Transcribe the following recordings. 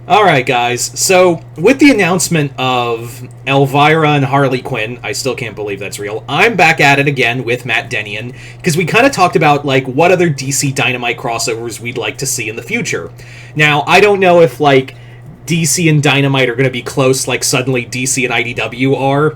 Alright, guys. So, with the announcement of Elvira and Harley Quinn, I still can't believe that's real, I'm back at it again with Matt Dennion, because we kind of talked about, like, what other DC Dynamite crossovers we'd like to see in the future. Now, I don't know if, like, DC and Dynamite are going to be close, like, suddenly DC and IDW are,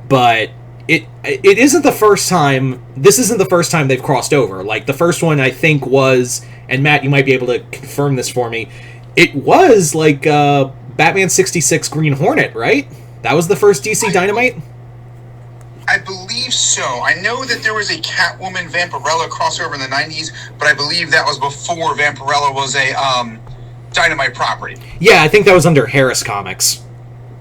but it isn't the first time, this isn't the first time they've crossed over. Like, the first one, I think, was, and Matt, you might be able to confirm this for me, it was, like, Batman 66 Green Hornet, right? That was the first DC Dynamite? I believe so. I know that there was a Catwoman Vampirella crossover in the 90s, but I believe that was before Vampirella was a Dynamite property. Yeah, I think that was under Harris Comics.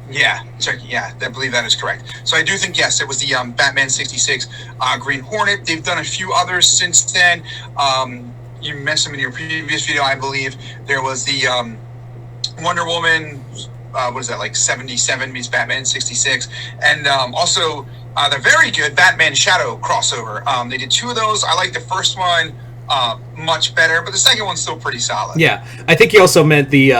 Yeah, I believe that is correct. So I do think, yes, it was the Batman 66 Green Hornet. They've done a few others since then. You mentioned in your previous video, I believe, there was the Wonder Woman, what is that, like 77 meets Batman 66. And also, the very good Batman Shadow crossover. They did two of those. I like the first one much better, but the second one's still pretty solid. Yeah, I think you also meant the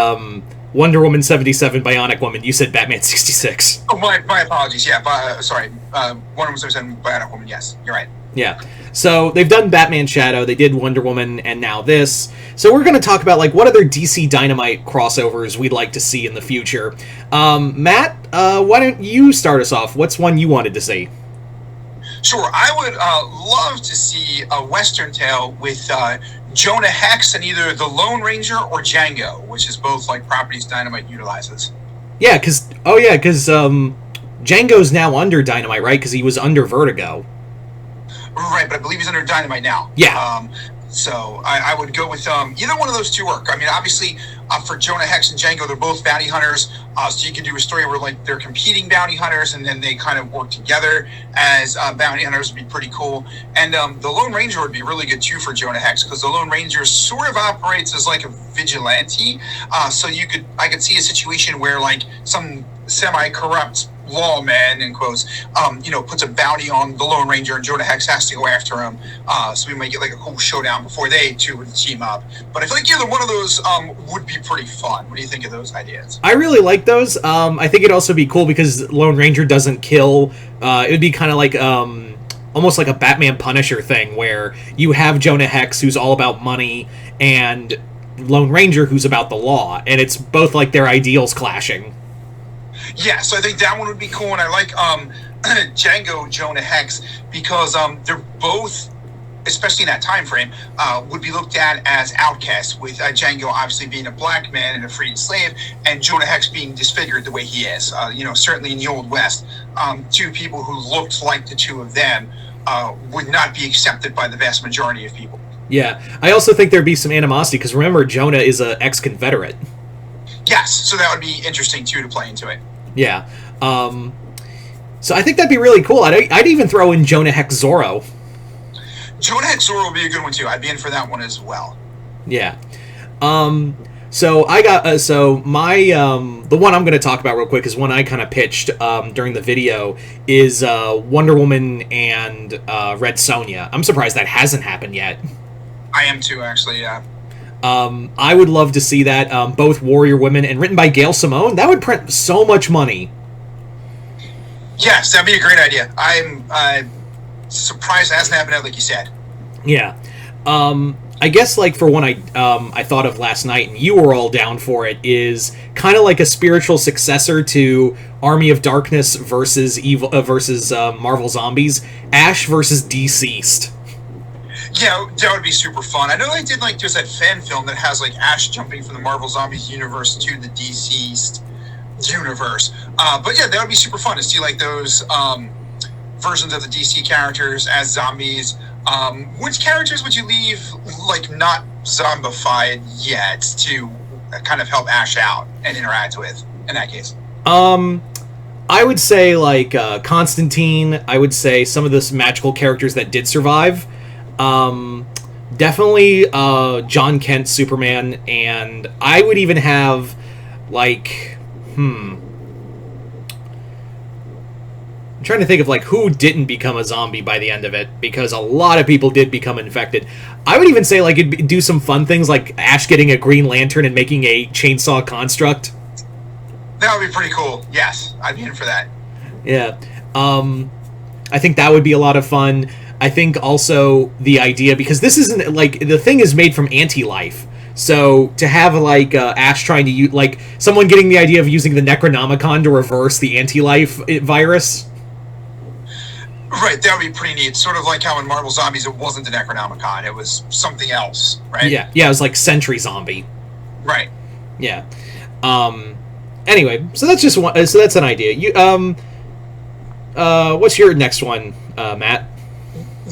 Wonder Woman 77 Bionic Woman. You said Batman 66. Oh, my apologies. Yeah, sorry. Wonder Woman 77 Bionic Woman, yes, you're right. Yeah. So they've done Batman Shadow, they did Wonder Woman, and now this. So we're going to talk about, like, what other DC Dynamite crossovers we'd like to see in the future. Matt, why don't you start us off? What's one you wanted to see? Sure. I would love to see a Western tale with Jonah Hex and either the Lone Ranger or Django, which is both, like, properties Dynamite utilizes. Yeah, because Django's now under Dynamite, right? Because he was under Vertigo. Right, but I believe he's under Dynamite now. Yeah. So I would go with either one of those two work. I mean, obviously, for Jonah Hex and Django, they're both bounty hunters. So you can do a story where, like, they're competing bounty hunters and then they kind of work together as bounty hunters would be pretty cool. And the Lone Ranger would be really good, too, for Jonah Hex, because the Lone Ranger sort of operates as, like, a vigilante. So I could see a situation where, like, some semi-corrupt lawman, in quotes, puts a bounty on the Lone Ranger and Jonah Hex has to go after him. So we might get, like, a cool showdown before they two would team up. But I feel like either one of those would be pretty fun. What do you think of those ideas? I really like those. I think it'd also be cool because Lone Ranger doesn't kill. It would be kind of like almost like a Batman Punisher thing where you have Jonah Hex, who's all about money, and Lone Ranger, who's about the law, and it's both like their ideals clashing. Yeah, so I think that one would be cool, and I like Django Jonah Hex because they're both, especially in that time frame, would be looked at as outcasts, with Django obviously being a black man and a freed slave, and Jonah Hex being disfigured the way he is. Certainly in the Old West, two people who looked like the two of them would not be accepted by the vast majority of people. Yeah, I also think there'd be some animosity, because remember, Jonah is an ex-Confederate. Yes, so that would be interesting, too, to play into it. Yeah. So I think that'd be really cool. I'd even throw in Jonah Hex Zorro. Jonah Hex Zorro would be a good one, too. I'd be in for that one as well. Yeah. So I got... the one I'm going to talk about real quick is one I kind of pitched during the video is Wonder Woman and Red Sonja. I'm surprised that hasn't happened yet. I am, too, actually, yeah. I would love to see that, both warrior women, and written by Gail Simone. That would print so much money. Yes, that'd be a great idea. I'm surprised it hasn't happened yet, like you said. Yeah. I guess, like, for one I thought of last night, and you were all down for it, is kind of like a spiritual successor to Army of Darkness versus Marvel Zombies. Ash versus Deceased. Yeah, that would be super fun. I know they did, like, there's that fan film that has, like, Ash jumping from the Marvel Zombies universe to the Deceased universe. But yeah, that would be super fun to see, like, those versions of the DC characters as zombies. Which characters would you leave, like, not zombified yet to kind of help Ash out and interact with in that case? I would say, like, Constantine. I would say some of the magical characters that did survive. Definitely John Kent Superman, and I would even have, like, I'm trying to think of like who didn't become a zombie by the end of it, because a lot of people did become infected. I would even say like do some fun things like Ash getting a Green Lantern and making a chainsaw construct. That would be pretty cool. Yes, I'd be in for that. Yeah. I think that would be a lot of fun. I think also the idea, because this isn't like the thing is made from anti-life. So to have like Ash trying to use like someone getting the idea of using the Necronomicon to reverse the anti-life virus. Right, that would be pretty neat. Sort of like how in Marvel Zombies it wasn't the Necronomicon, it was something else, right? Yeah, it was like Sentry Zombie. Right. Yeah. Anyway, so that's just one. So that's an idea. You what's your next one, Matt?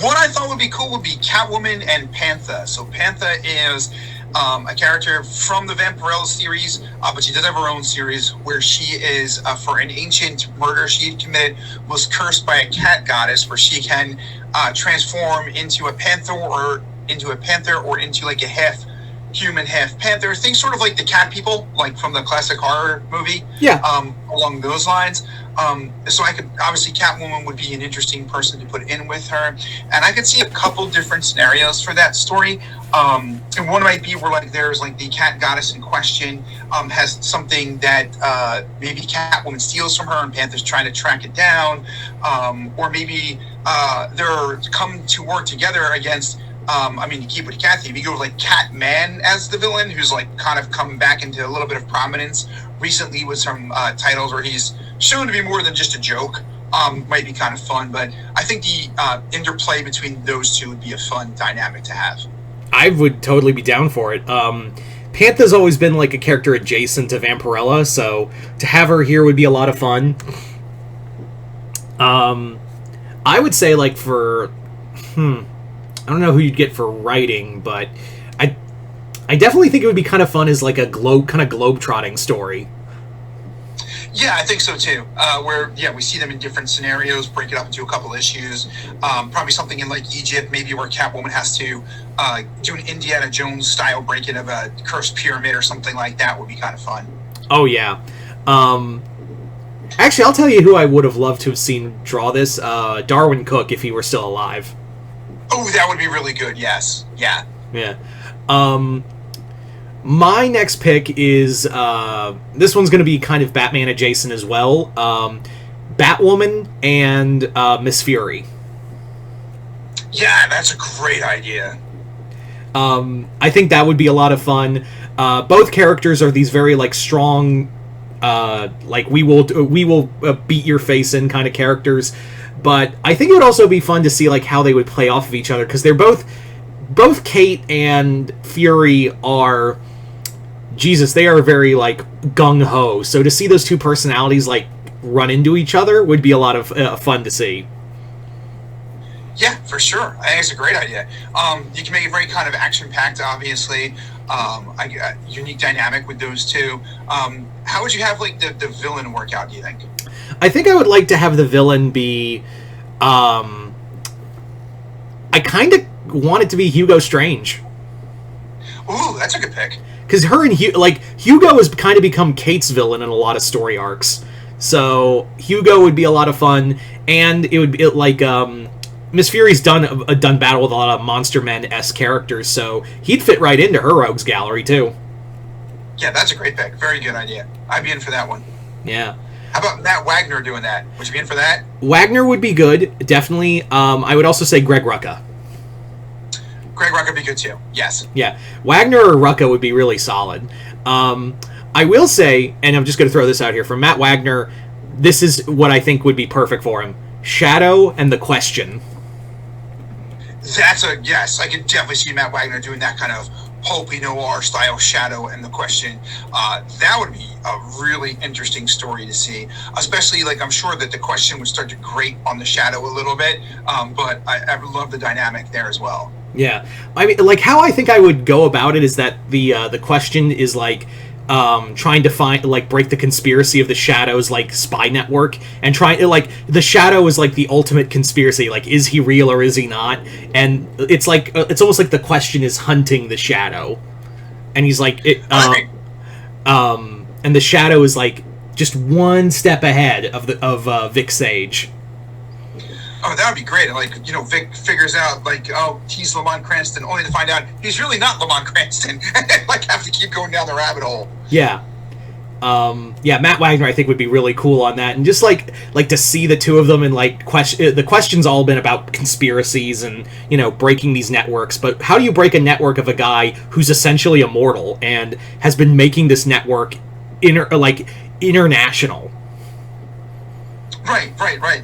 What I thought would be cool would be Catwoman and Panther. So Panther is a character from the Vampirella series, but she does have her own series where she is, for an ancient murder she had committed, was cursed by a cat goddess where she can transform into a panther or into like a half human, half panther. Things sort of like the cat people, like from the classic horror movie. Yeah. Along those lines. So I could, obviously Catwoman would be an interesting person to put in with her, and I could see a couple different scenarios for that story. And one might be where like there's like the cat goddess in question has something that maybe Catwoman steals from her and Panther's trying to track it down, or maybe they're come to work together against. I mean, to keep with Kathy, if you go with like Catman as the villain, who's like kind of come back into a little bit of prominence recently with some titles where he's shown to be more than just a joke, might be kind of fun. But I think the interplay between those two would be a fun dynamic to have. I would totally be down for it. Panther's always been like a character adjacent to Vampirella, so to have her here would be a lot of fun. I would say like for I don't know who you'd get for writing, but I definitely think it would be kind of fun as like a globe-trotting story. Yeah, I think so too. Where we see them in different scenarios, break it up into a couple issues. Probably something in like Egypt, maybe where Catwoman has to do an Indiana Jones style break-in of a cursed pyramid or something like that would be kind of fun. Oh yeah. Actually, I'll tell you who I would have loved to have seen draw this. Darwin Cook, if he were still alive. Oh, that would be really good. Yes. Yeah. Yeah. My next pick is this one's going to be kind of Batman adjacent as well. Batwoman and Miss Fury. Yeah, that's a great idea. I think that would be a lot of fun. Both characters are these very like strong, like we will beat your face in kind of characters. But I think it would also be fun to see like how they would play off of each other, because they're both Kate and Fury are, Jesus, they are very like gung-ho. So to see those two personalities like run into each other would be a lot of fun to see. Yeah, for sure. I think it's a great idea. You can make it very kind of action-packed, obviously. Unique dynamic with those two. How would you have like the villain work out, do you think? I think I would like to have the villain be I kind of want it to be Hugo Strange. Ooh, that's a good pick. Because her and Hugo has kind of become Kate's villain in a lot of story arcs. So Hugo would be a lot of fun, and it would be like Miss Fury's done battle with a lot of Monster Men-esque characters, so he'd fit right into her rogues gallery too. Yeah, that's a great pick. Very good idea. I'd be in for that one. Yeah. How about Matt Wagner doing that? Would you be in for that? Wagner would be good, definitely. I would also say Greg Rucka. Greg Rucka would be good too. Yes. Yeah, Wagner or Rucka would be really solid. I will say, and I'm just going to throw this out here, for Matt Wagner, this is what I think would be perfect for him. Shadow and The Question. That's a yes. I could definitely see Matt Wagner doing that kind of pulpy noir style Shadow and The Question. That would be a really interesting story to see. Especially, like, I'm sure that The Question would start to grate on the Shadow a little bit. But I would love the dynamic there as well. Yeah, I mean, like, how I think I would go about it is that the Question is like trying to find, like, break the conspiracy of the Shadow's like spy network, and trying, like, the Shadow is like the ultimate conspiracy. Like, is he real or is he not? And it's like it's almost like the Question is hunting the Shadow, and he's like and the Shadow is like just one step ahead of Vic Sage. Oh, that would be great. Like, Vic figures out, like, oh, he's Lamont Cranston, only to find out he's really not Lamont Cranston. Like, have to keep going down the rabbit hole. Yeah. Yeah, Matt Wagner, I think, would be really cool on that, and just like to see the two of them, and like the questions all been about conspiracies and breaking these networks. But how do you break a network of a guy who's essentially immortal and has been making this network international? Right.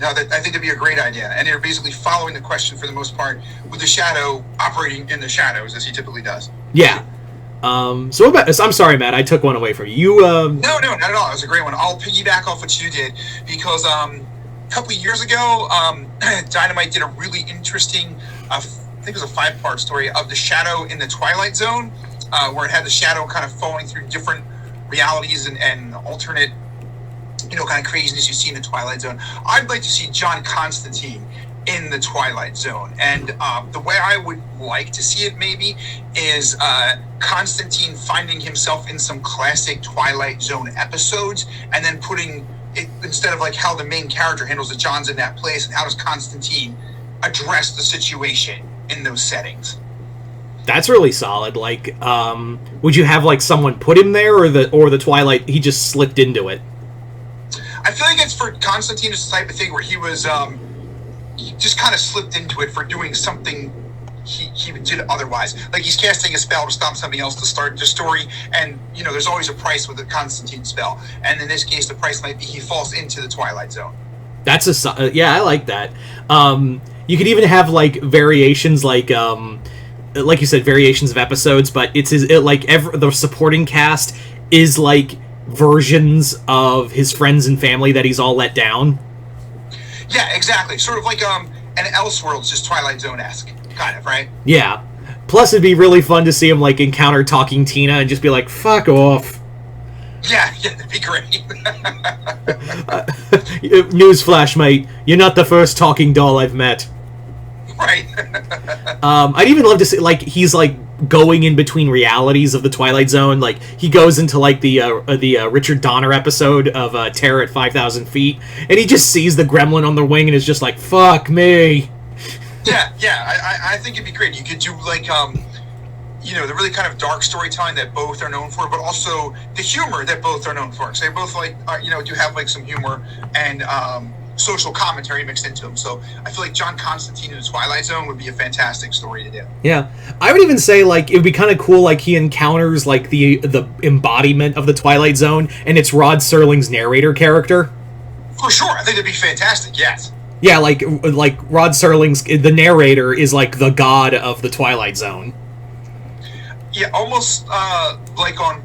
No, I think that'd be a great idea, and they're basically following the question for the most part, with the Shadow operating in the shadows as he typically does. Yeah. So I'm sorry, Matt, I took one away from you. No, not at all. It was a great one. I'll piggyback off what you did, because a couple of years ago, Dynamite did a really interesting, I think it was a 5-part story of the Shadow in the Twilight Zone, where it had the Shadow kind of falling through different realities and alternate, kind of craziness you see in the Twilight Zone. I'd like to see John Constantine in the Twilight Zone, and the way I would like to see it maybe is Constantine finding himself in some classic Twilight Zone episodes, and then putting it, instead of like how the main character handles it, John's in that place, and how does Constantine address the situation in those settings. That's really solid. Like, would you have like someone put him there, or the Twilight, he just slipped into it? I feel like it's for Constantine, it's the type of thing where he was he just kind of slipped into it for doing something he did otherwise. Like, he's casting a spell to stop something else to start the story, and there's always a price with a Constantine spell, and in this case the price might be he falls into the Twilight Zone. That's I like that. You could even have like variations, like you said, variations of episodes, but the supporting cast is like versions of his friends and family that he's all let down. Yeah, exactly. Sort of like an Elseworlds, just Twilight Zone-esque, kind of, right? Yeah. Plus, it'd be really fun to see him like encounter Talking Tina and just be like, "Fuck off." Yeah, that'd be great. Newsflash, mate. You're not the first talking doll I've met. Right. I'd even love to see, like, he's like going in between realities of the Twilight Zone. Like, he goes into like the Richard Donner episode of Terror at 5,000 Feet, and he just sees the gremlin on the wing and is just like, "Fuck me." Yeah. I think it'd be great. You could do like the really kind of dark storytelling that both are known for, but also the humor that both are known for. Because they both do have like some humor and social commentary mixed into them. So I feel like John Constantine in the Twilight Zone would be a fantastic story to do. Yeah, I would even say like it would be kind of cool. Like, he encounters like the embodiment of the Twilight Zone, and it's Rod Serling's narrator character. For sure, I think it'd be fantastic. Yes. Yeah, like Rod Serling's the narrator is like the god of the Twilight Zone. Yeah, almost like on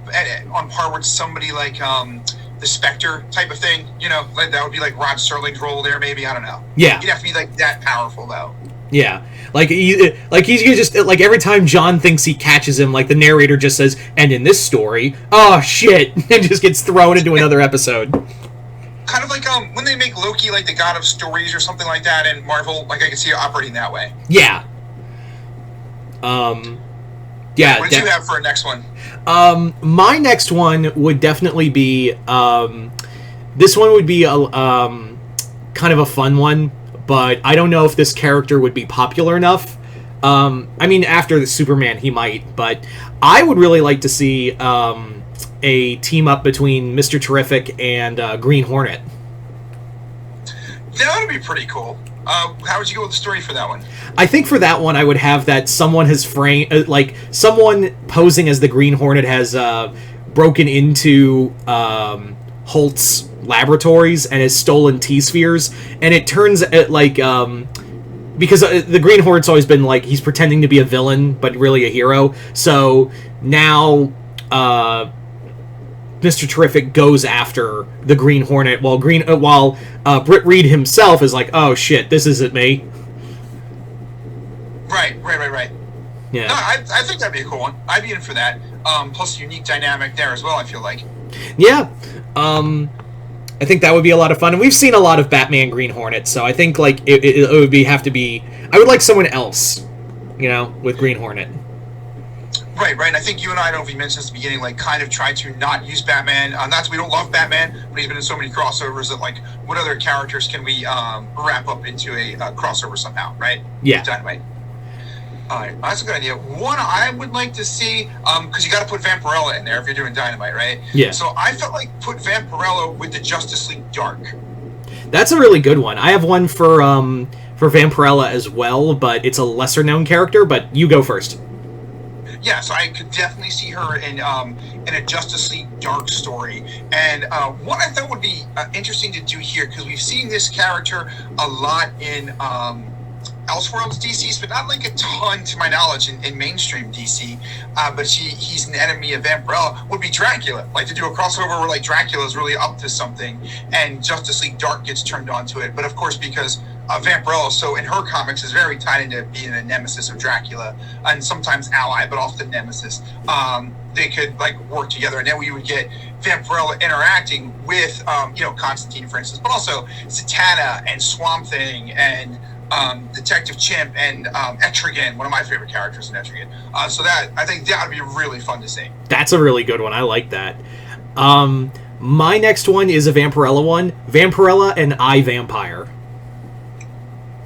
par with somebody like the Spectre type of thing. Like that would be like Rod Serling's role there. Maybe, I don't know. Yeah, he'd have to be like that powerful though. Yeah, he's just like every time John thinks he catches him, like the narrator just says, "And in this story, oh shit," and just gets thrown into another episode. Kind of like when they make Loki like the god of stories or something like that in Marvel. Like, I can see it operating that way. Yeah. Yeah. What did you have for a next one? My next one would definitely be this one would be a kind of a fun one, but I don't know if this character would be popular enough. I mean, after the Superman, he might, but I would really like to see a team up between Mr. Terrific and Green Hornet. That would be pretty cool. How would you go with the story for that one? I think for that one, I would have that someone has like someone posing as the Green Hornet has broken into Holt's laboratories and has stolen T-spheres, and it turns out like because the Green Hornet's always been like he's pretending to be a villain but really a hero. So now Mr. Terrific goes after the Green Hornet while Britt Reed himself is like, "Oh shit, this isn't me." Right. Yeah. No, I think that'd be a cool one. I'd be in for that. Plus a unique dynamic there as well, I feel like. Yeah. I think that would be a lot of fun. And we've seen a lot of Batman Green Hornet, so I think like it would have to be I would like someone else, with Green Hornet. Right. And I think you and I don't know if you mentioned this at the beginning, like kind of try to not use Batman. Not that we don't love Batman, but he's been in so many crossovers that like, what other characters can we wrap up into a crossover somehow, right? Yeah. Dynamite. All right, that's a good idea. One I would like to see, because you got to put Vampirella in there if you're doing Dynamite, right? Yeah. So I felt like put Vampirella with the Justice League Dark. That's a really good one. I have one for Vampirella as well, but it's a lesser known character. But you go first. Yeah, so I could definitely see her in a Justice League Dark story. And what I thought would be interesting to do here, because we've seen this character a lot in Elseworlds DCs, but not like a ton to my knowledge in mainstream DC. But he's an enemy of Vampirella, would be Dracula. Like to do a crossover where like Dracula is really up to something and Justice League Dark gets turned onto it. But of course, because Vampirella, so in her comics, is very tied into being a nemesis of Dracula, and sometimes ally, but often nemesis. They could like work together, and then we would get Vampirella interacting with, Constantine, for instance, but also Zatanna and Swamp Thing and Detective Chimp and Etrigan, one of my favorite characters in Etrigan. So that I think that would be really fun to see. That's a really good one. I like that. My next one is a Vampirella one. Vampirella and I, Vampire.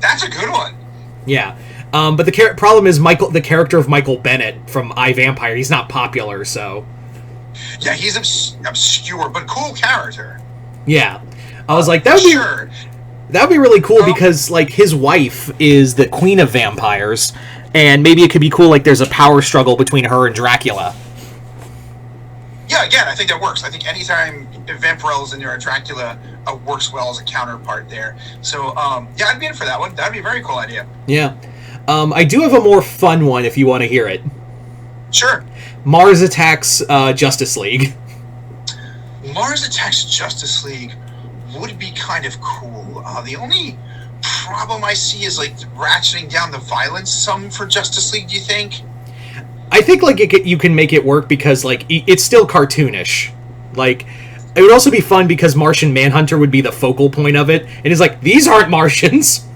That's a good one. Yeah. But the problem is the character of Michael Bennett from I, Vampire, he's not popular, so... Yeah, he's obscure, but cool character. Yeah. I was like, that would be really cool because, like, his wife is the queen of vampires, and maybe it could be cool, like, there's a power struggle between her and Dracula. Yeah, again, I think that works. I think anytime Vampirella's in there, Dracula works well as a counterpart there. So, yeah, I'd be in for that one. That'd be a very cool idea. Yeah. I do have a more fun one if you want to hear it. Sure. Mars Attacks Justice League. Mars Attacks Justice League would be kind of cool. The only problem I see is, like, ratcheting down the violence some for Justice League, do you think? I think, like, you can make it work because, like, it's still cartoonish. Like, it would also be fun because Martian Manhunter would be the focal point of it, and it's like, these aren't Martians!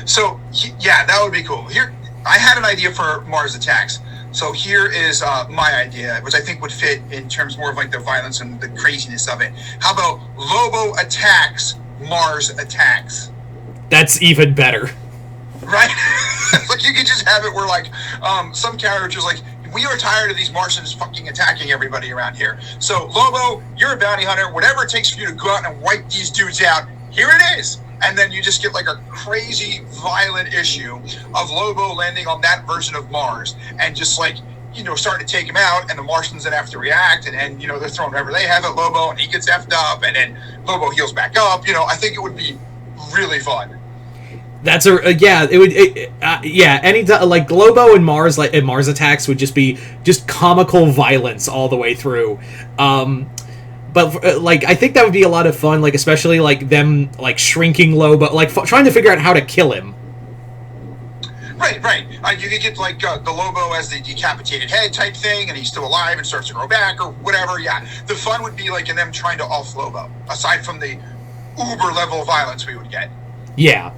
So, yeah, that would be cool. Here, I had an idea for Mars Attacks. So here is my idea, which I think would fit in terms more of, like, the violence and the craziness of it. How about Lobo Attacks, Mars Attacks? That's even better. Right? Like, you could just have it where, like, some characters, like, we are tired of these Martians fucking attacking everybody around here. So, Lobo, you're a bounty hunter. Whatever it takes for you to go out and wipe these dudes out, here it is. And then you just get, like, a crazy, violent issue of Lobo landing on that version of Mars and just, like, starting to take him out, and the Martians then have to react, and they're throwing whatever they have at Lobo, and he gets effed up, and then Lobo heals back up. I think it would be really fun. That's any like Lobo and Mars, like and Mars Attacks would just be just comical violence all the way through. But like I think that would be a lot of fun, like especially like them like shrinking Lobo, like trying to figure out how to kill him. Right. You could get like the Lobo as the decapitated head type thing, and he's still alive and starts to grow back or whatever. Yeah, the fun would be like in them trying to off Lobo, aside from the uber level of violence we would get. Yeah.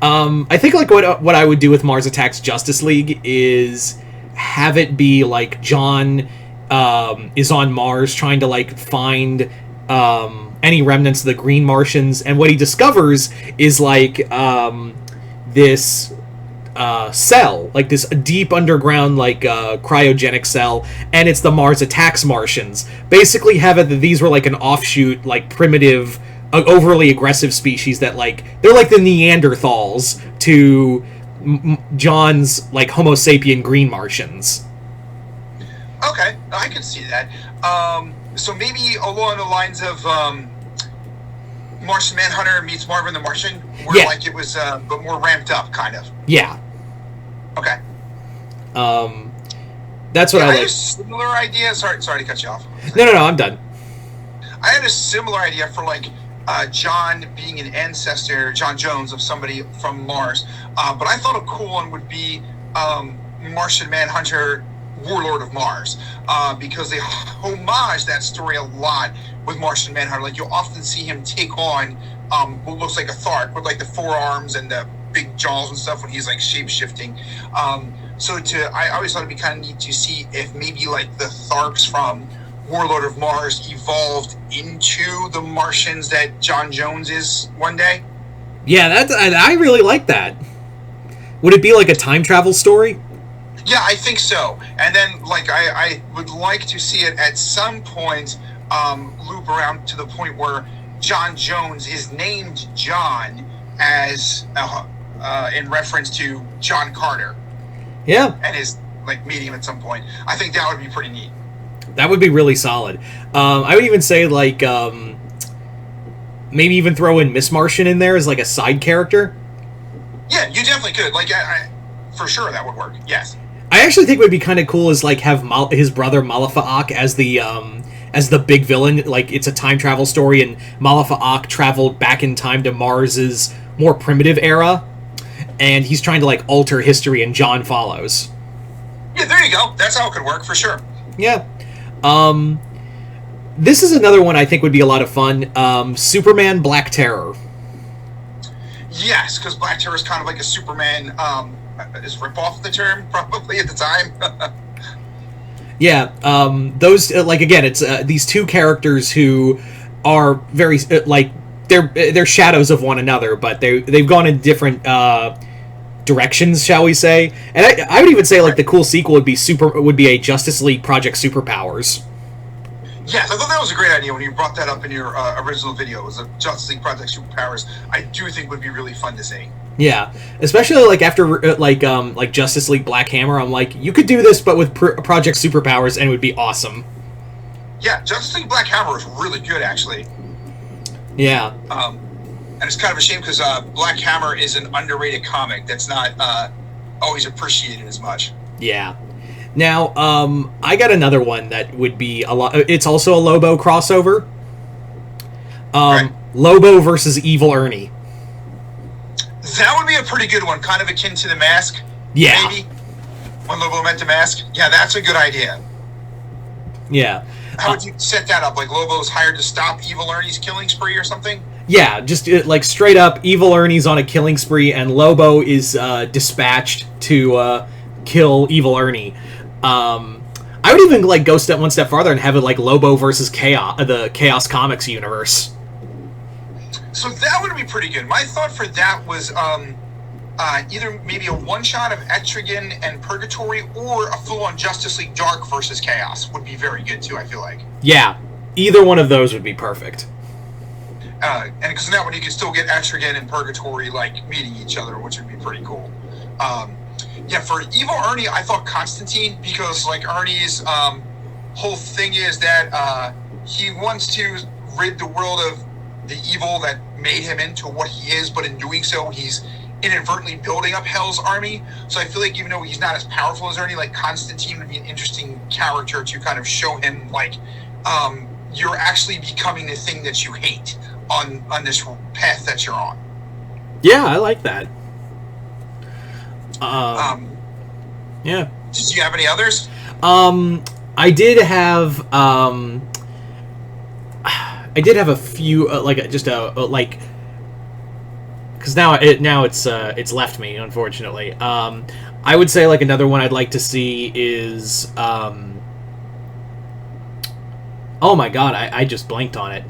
I think like what I would do with Mars Attacks Justice League is have it be like John is on Mars trying to like find any remnants of the Green Martians, and what he discovers is like this cell, like this deep underground like cryogenic cell, and it's the Mars Attacks Martians. Basically have it that these were like an offshoot, like primitive, overly aggressive species that like they're like the Neanderthals to John's like Homo sapien Green Martians. Okay, I can see that. So maybe along the lines of Martian Manhunter meets Marvin the Martian, where like it was but more ramped up, kind of. Yeah. Okay. That's what I like. had a similar idea. Sorry to cut you off. No, I'm done. I had a similar idea for like John being an ancestor, John Jones, of somebody from Mars. But I thought a cool one would be Martian Manhunter, Warlord of Mars, because they homage that story a lot with Martian Manhunter. Like you'll often see him take on what looks like a Thark with like the forearms and the big jaws and stuff when he's like shape shifting. I always thought it'd be kind of neat to see if maybe like the Tharps from Warlord of Mars evolved into the Martians that John Jones is one day. Yeah, I really like that. Would it be like a time travel story? Yeah, I think so. And then, like, I would like to see it at some point loop around to the point where John Jones is named John as in reference to John Carter. Yeah. And his, like, meeting him at some point. I think that would be pretty neat. That would be really solid. I would even say, like, maybe even throw in Miss Martian in there as, like, a side character. Yeah, you definitely could. Like, for sure that would work. Yes. I actually think it would be kind of cool is, like, have his brother Malafa'ak as the big villain. Like, it's a time travel story, and Malafa'ak traveled back in time to Mars's more primitive era, and he's trying to, like, alter history, and John follows. Yeah, there you go. That's how it could work, for sure. Yeah. This is another one I think would be a lot of fun. Superman Black Terror. Yes, because Black Terror is kind of like a Superman, is rip-off the term, probably, at the time. Yeah, those, like, again, it's these two characters who are very, like, they're shadows of one another, but they've gone in different directions, shall we say. And I would even say, like, the cool sequel would be a Justice League Project Superpowers. Yes, I thought that was a great idea when you brought that up in your original video. It was a Justice League Project Superpowers. I do think would be really fun to see. Yeah, especially, like, after like Justice League Black Hammer, I'm like, you could do this, but with Project Superpowers, and it would be awesome. Yeah, Justice League Black Hammer is really good, actually. Yeah. And it's kind of a shame because Black Hammer is an underrated comic that's not always appreciated as much. Yeah. Now, I got another one that would be a lot. It's also a Lobo crossover. Right. Lobo versus Evil Ernie. That would be a pretty good one, kind of akin to The Mask. Yeah. Maybe. When Lobo met The Mask. Yeah, that's a good idea. Yeah. How would you set that up? Like Lobo's hired to stop Evil Ernie's killing spree or something? Yeah, just like straight up, Evil Ernie's on a killing spree, and Lobo is dispatched to kill Evil Ernie. I would even like go one step farther and have it like Lobo versus Chaos, the Chaos Comics universe. So that would be pretty good. My thought for that was either maybe a one-shot of Etrigan and Purgatory, or a full-on Justice League Dark versus Chaos would be very good too, I feel like. Yeah, either one of those would be perfect. And because that one you can still get Etrigan and Purgatory like meeting each other, which would be pretty cool. Yeah, for Evil Ernie, I thought Constantine, because like Ernie's whole thing is that he wants to rid the world of the evil that made him into what he is, but in doing so, he's inadvertently building up Hell's army. So I feel like even though he's not as powerful as Ernie, like Constantine would be an interesting character to kind of show him like you're actually becoming the thing that you hate on this path that you're on. Yeah, I like that. Yeah. Did you have any others? I did have a few like just like because now it's left me, unfortunately. I would say like another one I'd like to see is oh my god, I just blanked on it.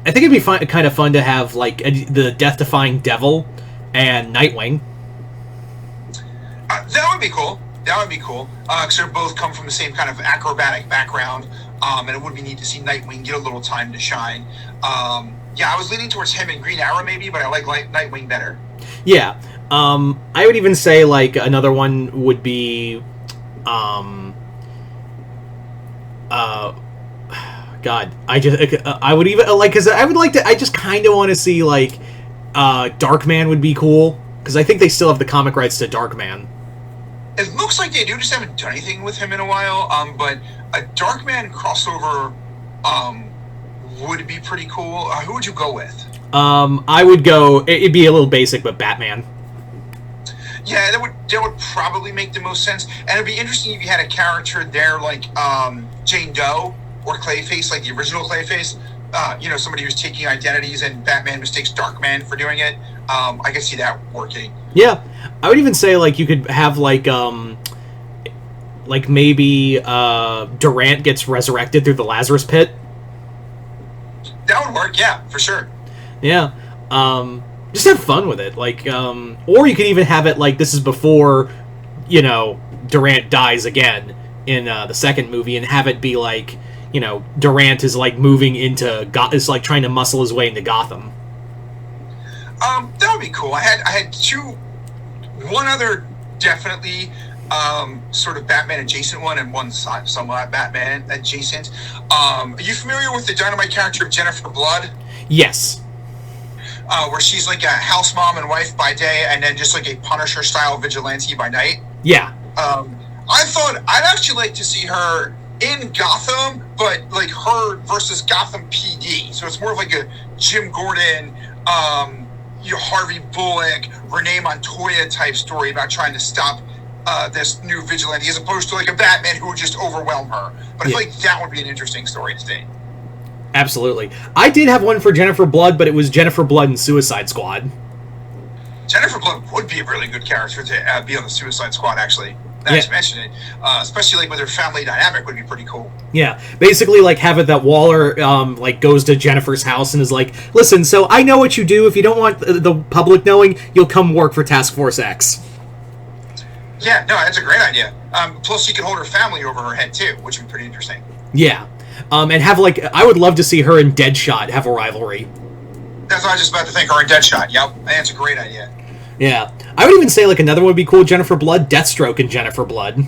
I think it'd be kind of fun to have like the death-defying Devil and Nightwing. That would be cool. That would be cool. Because they both come from the same kind of acrobatic background. And it would be neat to see Nightwing get a little time to shine. Yeah, I was leaning towards him and Green Arrow maybe, but I like Nightwing better. Yeah. I would even say like another one would be God, I would even like, because I would like to, I just kind of want to see like Darkman would be cool, because I think they still have the comic rights to Darkman. It looks like they do, just haven't done anything with him in a while. But a Darkman crossover would be pretty cool. Who would you go with? I would go, it'd be a little basic, but Batman. Yeah, that would probably make the most sense. And it'd be interesting if you had a character there like Jane Doe or Clayface, like the original Clayface, somebody who's taking identities and Batman mistakes Darkman for doing it. I can see that working. Yeah, I would even say like you could have like maybe Durant gets resurrected through the Lazarus Pit. That would work, yeah, for sure. Yeah, just have fun with it, like, or you could even have it like this is before, Durant dies again in the second movie, and have it be like, Durant is like moving into is like trying to muscle his way into Gotham. That would be cool. I had one other definitely sort of Batman adjacent one, and one somewhat Batman adjacent. Are you familiar with the Dynamite character of Jennifer Blood? Yes. Where she's like a house mom and wife by day, and then just like a Punisher style vigilante by night. Yeah. I thought I'd actually like to see her in Gotham, but like her versus Gotham PD. So it's more of like a Jim Gordon, Harvey Bullock, Renee Montoya type story about trying to stop this new vigilante, as opposed to like a Batman who would just overwhelm her. But I feel like that would be an interesting story to see. Absolutely. I did have one for Jennifer Blood, but it was Jennifer Blood and Suicide Squad. Jennifer Blood would be a really good character to be on the Suicide Squad, actually. Now that you mention it, especially like with her family dynamic, would be pretty cool. Yeah, basically like have it that Waller goes to Jennifer's house and is like, listen, so I know what you do. If you don't want the public knowing, you'll come work for Task Force X. Yeah, no, that's a great idea. Plus, she could hold her family over her head too, which would be pretty interesting. Yeah, and have I would love to see her and Deadshot have a rivalry. That's what I was just about to think. Her and Deadshot. Yep, that's a great idea. Yeah, I would even say like another one would be cool. Jennifer Blood, Deathstroke, and Jennifer Blood.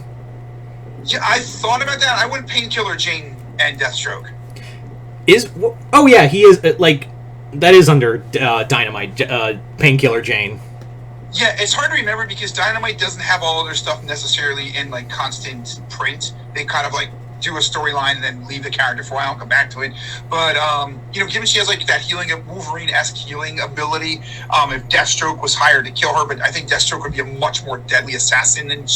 Yeah, I thought about that. I wouldn't Painkiller Jane and Deathstroke. Oh yeah, he is like that is under Dynamite. Painkiller Jane. Yeah, it's hard to remember because Dynamite doesn't have all of their stuff necessarily in like constant print. They kind of like do a storyline and then leave the character for a while and come back to it. But given she has like that Wolverine-esque healing ability, if Deathstroke was hired to kill her, but I think Deathstroke would be a much more deadly assassin than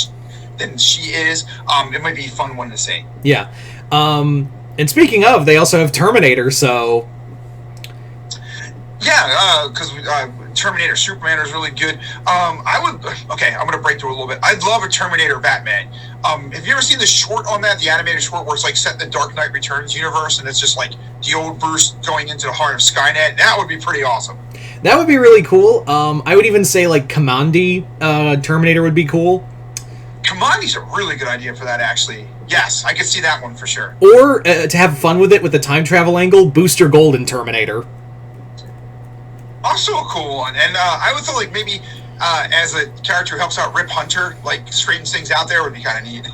she is. It might be a fun one to see. Yeah. And speaking of, they also have Terminator, so yeah, because Terminator Superman is really good. I'm going to break through a little bit. I'd love a Terminator Batman. Have you ever seen the short on that, the animated short where it's like set in the Dark Knight Returns universe, and it's just like the old Bruce going into the heart of Skynet? That would be pretty awesome. That would be really cool. I would even say like Kamandi Terminator would be cool. Kamandi's a really good idea for that, actually. Yes, I could see that one for sure. Or to have fun with it with the time travel angle, Booster Gold in Terminator. Also a cool one, and I would feel like maybe as a character who helps out Rip Hunter, like straightens things out there, would be kind of neat.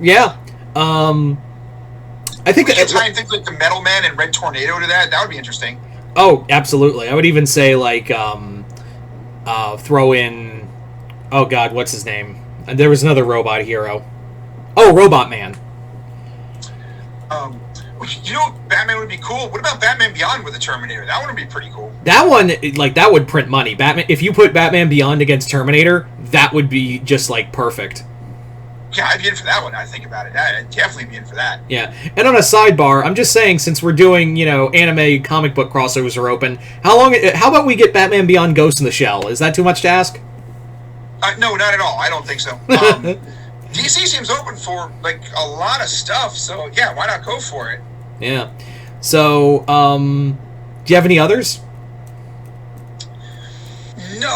Yeah, I think we could tie in things like the Metal Man and Red Tornado to that. That would be interesting. Oh, absolutely. I would even say like throw in, oh god, what's his name? And there was another robot hero. Oh, Robot Man. Batman would be cool. What about Batman Beyond with the Terminator? That one would be pretty cool. That one, like, that would print money. Batman, if you put Batman Beyond against Terminator, that would be just, like, perfect. Yeah, I'd be in for that one. I think about it. I'd definitely be in for that. Yeah, and on a sidebar, I'm just saying, since we're doing, anime comic book crossovers are open, how about we get Batman Beyond Ghost in the Shell? Is that too much to ask? No, not at all. I don't think so. DC seems open for, like, a lot of stuff, so, yeah, why not go for it? Yeah. So, do you have any others? No,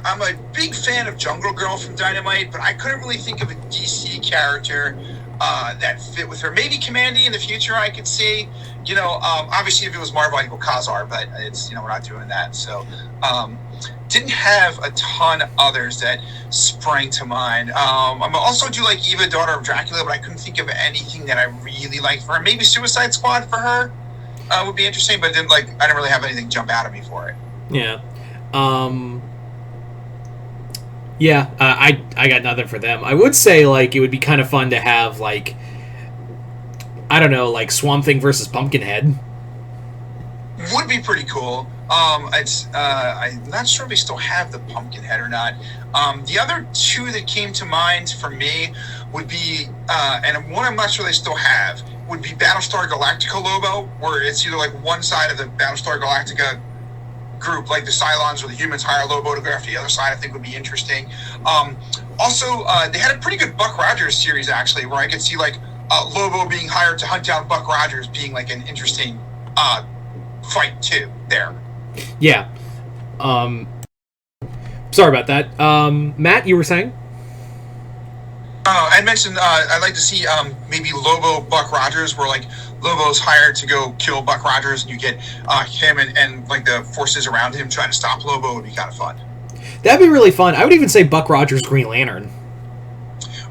I'm a big fan of Jungle Girl from Dynamite, but I couldn't really think of a DC character that fit with her. Maybe Kamandi in the future I could see. Obviously if it was Marvel, I'd go Khazar, but it's, we're not doing that. So, didn't have a ton others that sprang to mind. I'm also do like Eva, Daughter of Dracula, but I couldn't think of anything that I really liked for her. Maybe Suicide Squad for her would be interesting, but then I didn't really have anything jump out at me for it. Yeah. I got nothing for them. I would say it would be kind of fun to have I don't know, Swamp Thing versus Pumpkinhead. Would be pretty cool. I'm not sure if we still have the Pumpkinhead or not. The other two that came to mind for me would be, and one I'm not sure they still have, would be Battlestar Galactica Lobo, where it's either like one side of the Battlestar Galactica group, like the Cylons or the humans, hire Lobo to go after the other side. I think would be interesting. Also, they had a pretty good Buck Rogers series actually, where I could see like Lobo being hired to hunt down Buck Rogers being like an interesting fight too there. Yeah. Sorry about that. Matt, you were saying? I mentioned I'd like to see maybe Lobo Buck Rogers, where like Lobo's hired to go kill Buck Rogers, and you get him and like the forces around him trying to stop Lobo. Would be kind of fun. That'd be really fun. I would even say Buck Rogers Green Lantern. Well,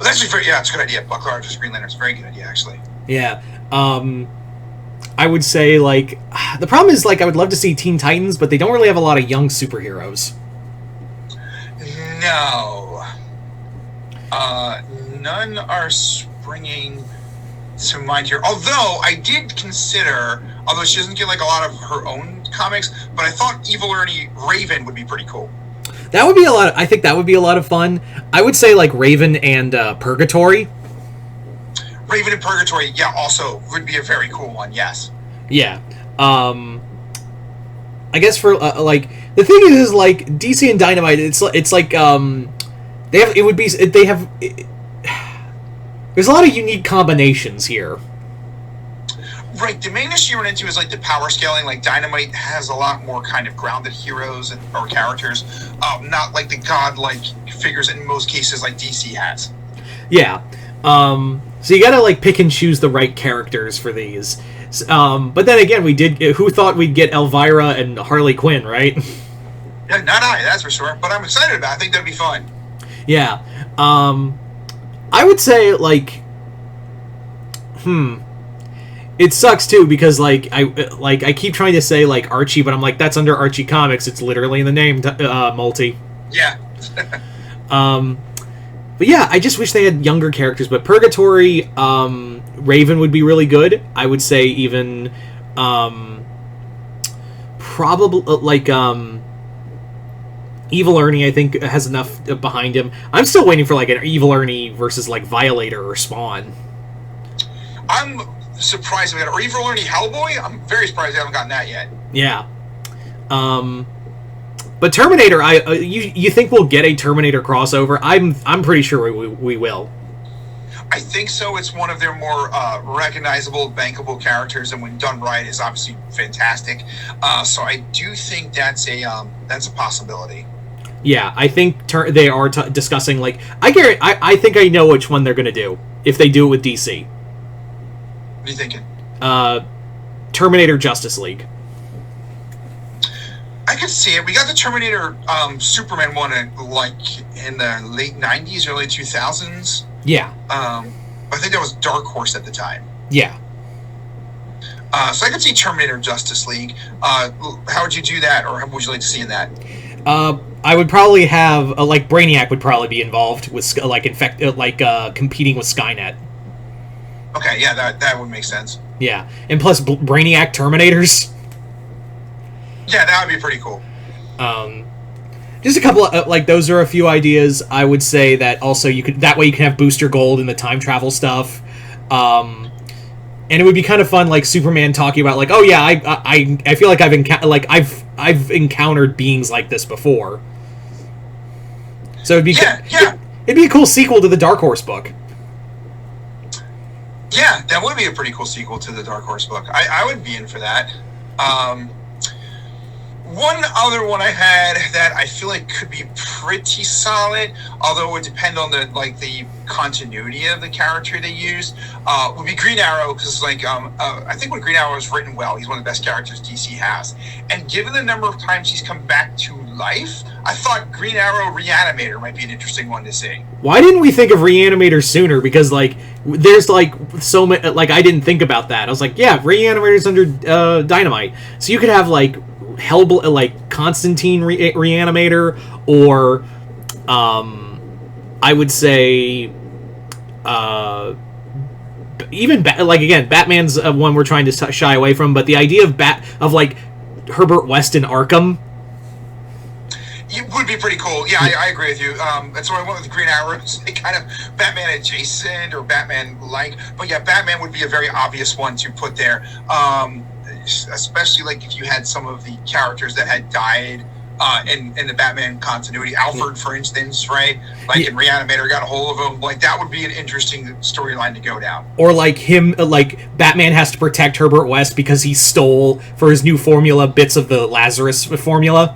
that's actually it's a good idea. Buck Rogers Green Lantern's a very good idea, actually. Yeah. I would say, like, the problem is, like, I would love to see Teen Titans, but they don't really have a lot of young superheroes. No. None are springing to mind here. Although, I did consider, although she doesn't get, like, a lot of her own comics, but I thought Evil Ernie Raven would be pretty cool. That would be I think that would be a lot of fun. I would say, like, Raven and Purgatory. Raven and Purgatory, yeah, also would be a very cool one, yes. Yeah. I guess for, like, the thing is, like, DC and Dynamite, it's like, there's a lot of unique combinations here. Right, the main issue you run into is like the power scaling. Like Dynamite has a lot more kind of grounded heroes or characters, not like the godlike figures in most cases like DC has. Yeah, so you gotta like pick and choose the right characters for these. But then again, who thought we'd get Elvira and Harley Quinn, right? Yeah, not I, that's for sure. But I'm excited about it. I think that'd be fun. Yeah, I would say like, it sucks too because like I keep trying to say like Archie, but I'm like that's under Archie Comics. It's literally in the name, Multi. Yeah. But yeah, I just wish they had younger characters. But Purgatory, Raven would be really good. I would say even, probably like Evil Ernie. I think has enough behind him. I'm still waiting for like an Evil Ernie versus like Violator or Spawn. I'm surprised we got or Evil Ernie Hellboy. I'm very surprised we haven't gotten that yet. Yeah. But Terminator, you think we'll get a Terminator crossover? I'm pretty sure we will. I think so. It's one of their more recognizable, bankable characters, and when done right, is obviously fantastic. So I do think that's a possibility. Yeah, I think they are discussing like I think I know which one they're gonna do if they do it with DC. What are you thinking? Terminator Justice League. I could see it. We got the Terminator Superman one in the late 90s, early 2000s. Yeah. I think that was Dark Horse at the time. Yeah. So I could see Terminator Justice League. How would you do that, or how would you like to see in that? I would probably have like Brainiac would probably be involved with competing with Skynet. Okay, yeah, that would make sense. Yeah, and plus Brainiac Terminators. Yeah, that would be pretty cool. Just a couple of, like, those are a few ideas. I would say that also that way you can have Booster Gold and the time travel stuff. And it would be kind of fun, like, Superman talking about, like, oh yeah, I feel like I've encountered beings like this before. So it'd be it'd be a cool sequel to the Dark Horse book. Yeah, that would be a pretty cool sequel to the Dark Horse book. I would be in for that. One other one I had that I feel like could be pretty solid, although it would depend on the continuity of the character they use, would be Green Arrow, because I think when Green Arrow is written well, he's one of the best characters DC has. And given the number of times he's come back to life, I thought Green Arrow Reanimator might be an interesting one to see. Why didn't we think of Reanimator sooner? Because there's so many, I didn't think about that. I was like, yeah, Reanimator's under Dynamite, so you could have Constantine Reanimator, or I would say even again, Batman's one we're trying to shy away from, but the idea of Herbert West in Arkham. It would be pretty cool. Yeah, I agree with you. That's why I went with Green Arrows. They kind of Batman adjacent or Batman like, but yeah, Batman would be a very obvious one to put there. Especially like if you had some of the characters that had died in the Batman continuity. Alfred, for instance, right? Like in Reanimator, got a hold of him. Like that would be an interesting storyline to go down. Or like him, like Batman has to protect Herbert West because he stole for his new formula bits of the Lazarus formula.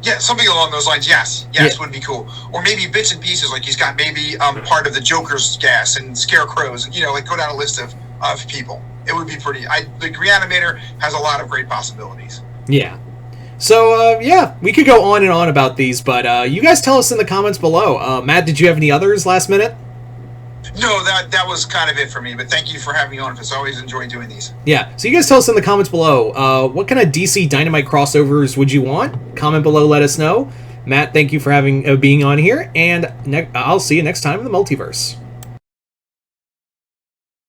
Yeah, something along those lines. Yes, would be cool. Or maybe bits and pieces, like he's got maybe part of the Joker's gas and Scarecrows, and like go down a list of people. It would be pretty. The Reanimator has a lot of great possibilities. Yeah. So we could go on and on about these, but you guys tell us in the comments below. Matt, did you have any others last minute? No, that was kind of it for me, but thank you for having me on. Because I always enjoy doing these. Yeah, so you guys tell us in the comments below, what kind of DC Dynamite crossovers would you want? Comment below, let us know. Matt, thank you for being on here, and I'll see you next time in the multiverse.